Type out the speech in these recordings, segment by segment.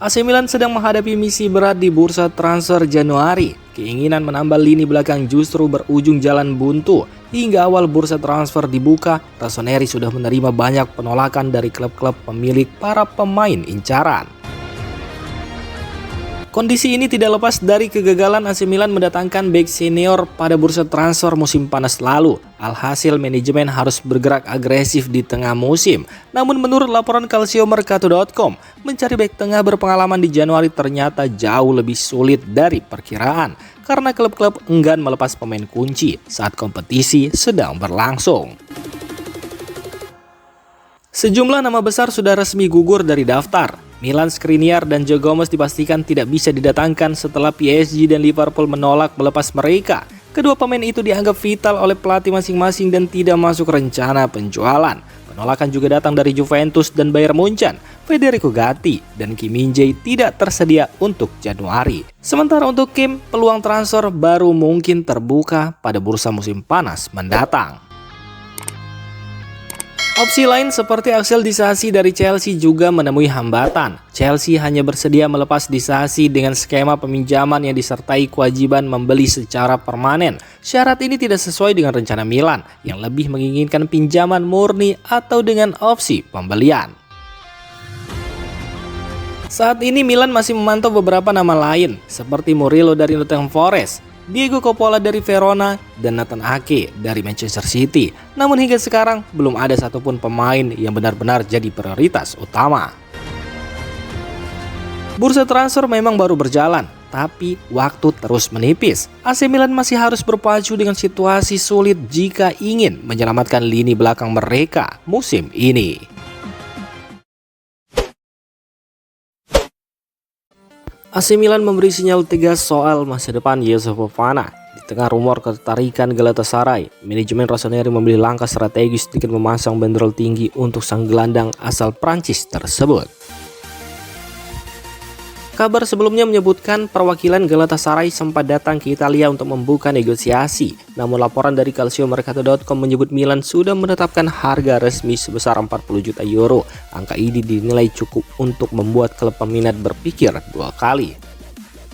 AC Milan sedang menghadapi misi berat di bursa transfer Januari. Keinginan menambah lini belakang justru berujung jalan buntu. Hingga awal bursa transfer dibuka, Rossoneri sudah menerima banyak penolakan dari klub-klub pemilik para pemain incaran. Kondisi ini tidak lepas dari kegagalan AC Milan mendatangkan bek senior pada bursa transfer musim panas lalu. Alhasil manajemen harus bergerak agresif di tengah musim. Namun menurut laporan calciomercato.com, mencari bek tengah berpengalaman di Januari ternyata jauh lebih sulit dari perkiraan. Karena klub-klub enggan melepas pemain kunci saat kompetisi sedang berlangsung. Sejumlah nama besar sudah resmi gugur dari daftar. Milan, Skriniar, dan Joe Gomez dipastikan tidak bisa didatangkan setelah PSG dan Liverpool menolak melepas mereka. Kedua pemain itu dianggap vital oleh pelatih masing-masing dan tidak masuk rencana penjualan. Penolakan juga datang dari Juventus dan Bayern Munchen. Federico Gatti dan Kim Min-jae tidak tersedia untuk Januari. Sementara untuk Kim, peluang transfer baru mungkin terbuka pada bursa musim panas mendatang. Opsi lain seperti Axel Disasi dari Chelsea juga menemui hambatan. Chelsea hanya bersedia melepas Disasi dengan skema peminjaman yang disertai kewajiban membeli secara permanen. Syarat ini tidak sesuai dengan rencana Milan yang lebih menginginkan pinjaman murni atau dengan opsi pembelian. Saat ini Milan masih memantau beberapa nama lain seperti Murillo dari Nottingham Forest, Diego Coppola dari Verona, dan Nathan Ake dari Manchester City. Namun hingga sekarang belum ada satupun pemain yang benar-benar jadi prioritas utama. Bursa transfer memang baru berjalan, tapi waktu terus menipis. AC Milan masih harus berpacu dengan situasi sulit jika ingin menyelamatkan lini belakang mereka musim ini. AC Milan memberi sinyal tegas soal masa depan Youssouf Fofana. Di tengah rumor ketertarikan Galatasaray, manajemen Rossoneri memilih langkah strategis dengan memasang bandrol tinggi untuk sang gelandang asal Prancis tersebut. Kabar sebelumnya menyebutkan perwakilan Galatasaray sempat datang ke Italia untuk membuka negosiasi. Namun laporan dari calciomercato.com menyebut Milan sudah menetapkan harga resmi sebesar 40 juta euro. Angka ini dinilai cukup untuk membuat klub peminat berpikir dua kali.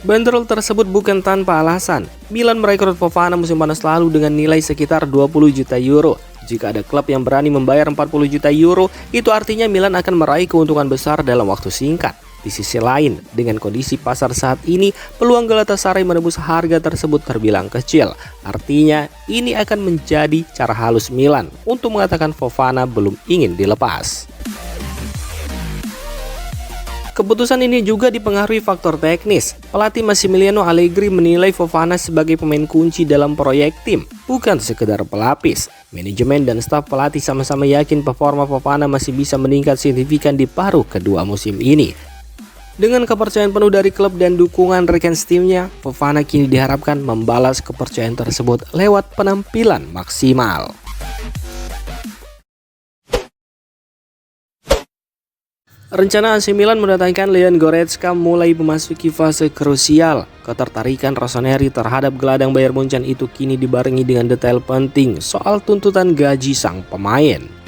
Bandrol tersebut bukan tanpa alasan. Milan merekrut Fofana musim panas lalu dengan nilai sekitar 20 juta euro. Jika ada klub yang berani membayar 40 juta euro, itu artinya Milan akan meraih keuntungan besar dalam waktu singkat. Di sisi lain, dengan kondisi pasar saat ini, peluang Galatasaray menembus harga tersebut terbilang kecil. Artinya, ini akan menjadi cara halus Milan untuk mengatakan Fofana belum ingin dilepas. Keputusan ini juga dipengaruhi faktor teknis. Pelatih Massimiliano Allegri menilai Fofana sebagai pemain kunci dalam proyek tim, bukan sekedar pelapis. Manajemen dan staf pelatih sama-sama yakin performa Fofana masih bisa meningkat signifikan di paruh kedua musim ini. Dengan kepercayaan penuh dari klub dan dukungan rekan timnya, Fofana kini diharapkan membalas kepercayaan tersebut lewat penampilan maksimal. Rencana AC Milan mendatangkan Leon Goretzka mulai memasuki fase krusial. Ketertarikan Rossoneri terhadap gelandang Bayern Munchen itu kini dibarengi dengan detail penting soal tuntutan gaji sang pemain.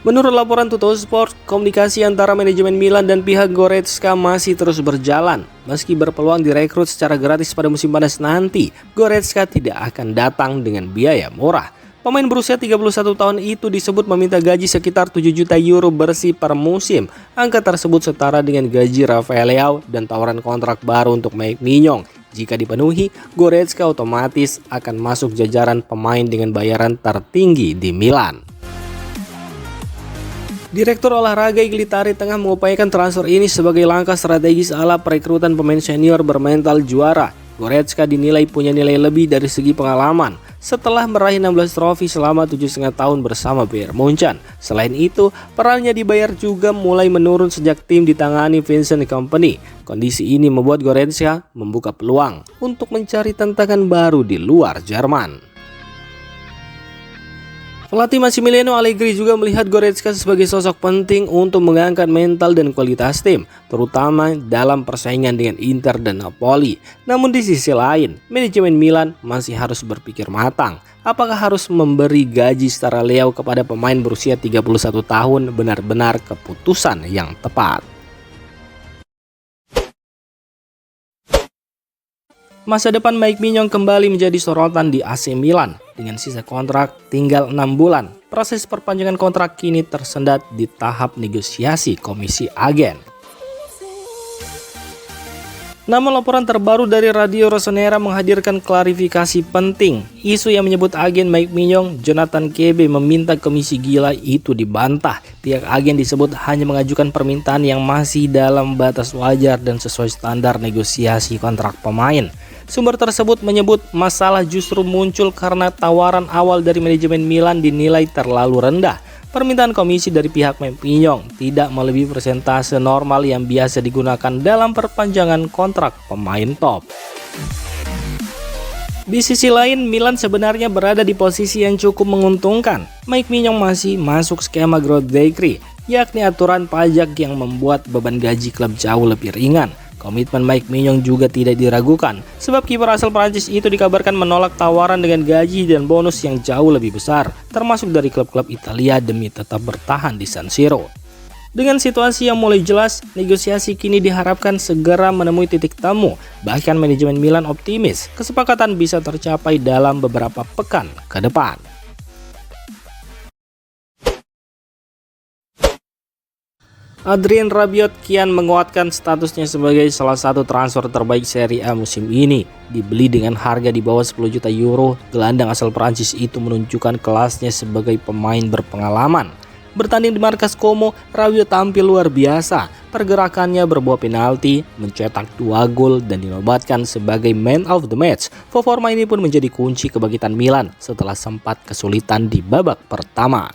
Menurut laporan Tuttosport, komunikasi antara manajemen Milan dan pihak Goretzka masih terus berjalan. Meski berpeluang direkrut secara gratis pada musim panas nanti, Goretzka tidak akan datang dengan biaya murah. Pemain berusia 31 tahun itu disebut meminta gaji sekitar 7 juta euro bersih per musim. Angka tersebut setara dengan gaji Rafael Leao dan tawaran kontrak baru untuk Mike Mignon. Jika dipenuhi, Goretzka otomatis akan masuk jajaran pemain dengan bayaran tertinggi di Milan. Direktur olahraga Iglitari tengah mengupayakan transfer ini sebagai langkah strategis ala perekrutan pemain senior bermental juara. Goretzka dinilai punya nilai lebih dari segi pengalaman setelah meraih 16 trofi selama 7,5 tahun bersama Bayern Munchen. Selain itu, perannya dibayar juga mulai menurun sejak tim ditangani Vincent Kompany. Kondisi ini membuat Goretzka membuka peluang untuk mencari tantangan baru di luar Jerman. Pelatih Massimiliano Allegri juga melihat Goretzka sebagai sosok penting untuk mengangkat mental dan kualitas tim, terutama dalam persaingan dengan Inter dan Napoli. Namun di sisi lain, manajemen Milan masih harus berpikir matang. Apakah harus memberi gaji secara Leo kepada pemain berusia 31 tahun benar-benar keputusan yang tepat? Masa depan Mike Maignan kembali menjadi sorotan di AC Milan. Dengan sisa kontrak tinggal 6 bulan, proses perpanjangan kontrak kini tersendat di tahap negosiasi komisi agen. Namun laporan terbaru dari Radio Rossonera menghadirkan klarifikasi penting. Isu yang menyebut agen Mike Maignan, Jonathan Kebe, meminta komisi gila itu dibantah. Pihak agen disebut hanya mengajukan permintaan yang masih dalam batas wajar dan sesuai standar negosiasi kontrak pemain. Sumber tersebut menyebut masalah justru muncul karena tawaran awal dari manajemen Milan dinilai terlalu rendah. Permintaan komisi dari pihak Mike Maignan tidak melebihi persentase normal yang biasa digunakan dalam perpanjangan kontrak pemain top. Di sisi lain, Milan sebenarnya berada di posisi yang cukup menguntungkan. Mike Maignan masih masuk skema growth decree, yakni aturan pajak yang membuat beban gaji klub jauh lebih ringan. Komitmen Mike Maignan juga tidak diragukan, sebab kiper asal Prancis itu dikabarkan menolak tawaran dengan gaji dan bonus yang jauh lebih besar, termasuk dari klub-klub Italia demi tetap bertahan di San Siro. Dengan situasi yang mulai jelas, negosiasi kini diharapkan segera menemui titik temu. Bahkan manajemen Milan optimis kesepakatan bisa tercapai dalam beberapa pekan ke depan. Adrien Rabiot kian menguatkan statusnya sebagai salah satu transfer terbaik Serie A musim ini. Dibeli dengan harga di bawah 10 juta euro, gelandang asal Prancis itu menunjukkan kelasnya sebagai pemain berpengalaman. Bertanding di markas Como, Rabiot tampil luar biasa. Pergerakannya berbuah penalti, mencetak 2 gol dan dinobatkan sebagai man of the match. Performa ini pun menjadi kunci kebangkitan Milan setelah sempat kesulitan di babak pertama.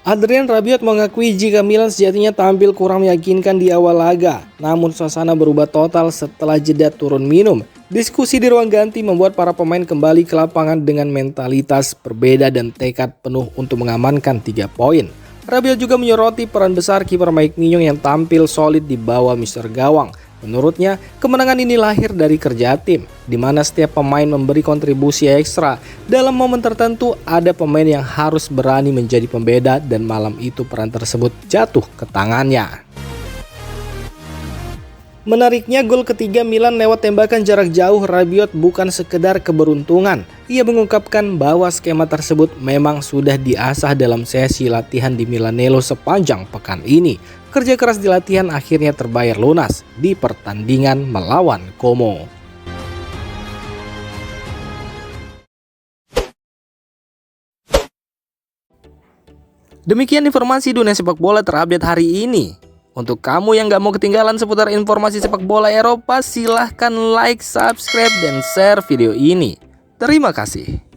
Adrien Rabiot mengakui jika Milan sejatinya tampil kurang meyakinkan di awal laga, namun suasana berubah total setelah jeda turun minum. Diskusi di ruang ganti membuat para pemain kembali ke lapangan dengan mentalitas berbeda dan tekad penuh untuk mengamankan 3 poin. Rabiot juga menyoroti peran besar kiper Mike Maignan yang tampil solid di bawah Mister Gawang. Menurutnya, kemenangan ini lahir dari kerja tim, di mana setiap pemain memberi kontribusi ekstra. Dalam momen tertentu, ada pemain yang harus berani menjadi pembeda dan malam itu peran tersebut jatuh ke tangannya. Menariknya, gol ketiga Milan lewat tembakan jarak jauh Rabiot bukan sekedar keberuntungan. Ia mengungkapkan bahwa skema tersebut memang sudah diasah dalam sesi latihan di Milanello sepanjang pekan ini. Kerja keras di latihan akhirnya terbayar lunas di pertandingan melawan Como. Demikian informasi dunia sepak bola terupdate hari ini. Untuk kamu yang gak mau ketinggalan seputar informasi sepak bola Eropa, silahkan like, subscribe, dan share video ini. Terima kasih.